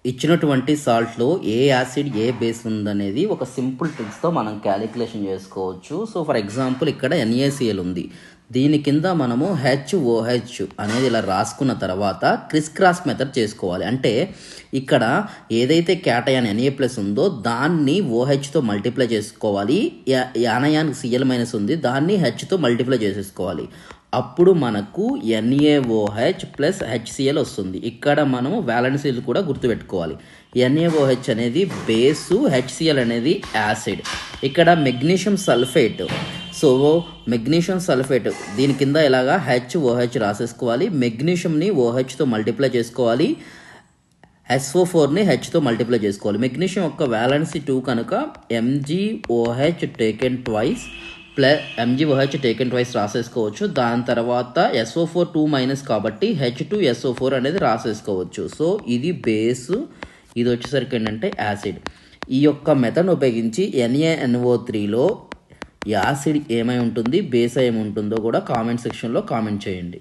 ఇచ్చినటువంటి సాల్ట్లో ఏ యాసిడ్ ఏ బేస్ ఉందనేది ఒక సింపుల్ ట్రిక్స్తో మనం క్యాలిక్యులేషన్ చేసుకోవచ్చు. సో ఫర్ ఎగ్జాంపుల్ ఇక్కడ NaCl ఉంది. దీని కింద మనము HOH అనేది ఇలా రాసుకున్న తర్వాత క్రిస్ క్రాస్ మెథడ్ చేసుకోవాలి. అంటే ఇక్కడ ఏదైతే క్యాటయాన్ Na+ ఉందో దాన్ని OHతో మల్టిప్లై చేసుకోవాలి. యానయాన్ Cl- ఉంది, దాన్ని Hతో మల్టిప్లై చేసేసుకోవాలి. అప్పుడు మనకు NaOH ప్లస్ HCl వస్తుంది. ఇక్కడ మనము వ్యాలెన్సీలు కూడా గుర్తుపెట్టుకోవాలి. NaOH అనేది బేసు, HCl అనేది యాసిడ్. ఇక్కడ magnesium sulphate, so magnesium sulphate దీని కింద ఇలాగా HOH రాసేసుకోవాలి. మెగ్నీషియంని OHతో మల్టిప్లై చేసుకోవాలి. SO4ని Hతో మల్టిప్లై చేసుకోవాలి. మెగ్నీషియం యొక్క వ్యాలెన్సీ 2 కనుక MgOH taken twice plus MgOH taken twice రాసేసుకోవచ్చు. దాని తర్వాత SO4 2- కాబట్టి H2SO4 అనేది రాసేసుకోవచ్చు. సో ఇది బేసు, ఇది వచ్చేసరికి ఏంటంటే యాసిడ్. ఈ యొక్క మెథడ్ ఉపయోగించి NaNO3లో యాసిడ్ ఏమై ఉంటుంది, బేస్ ఏమి ఉంటుందో కూడా కామెంట్ సెక్షన్లో కామెంట్ చేయండి.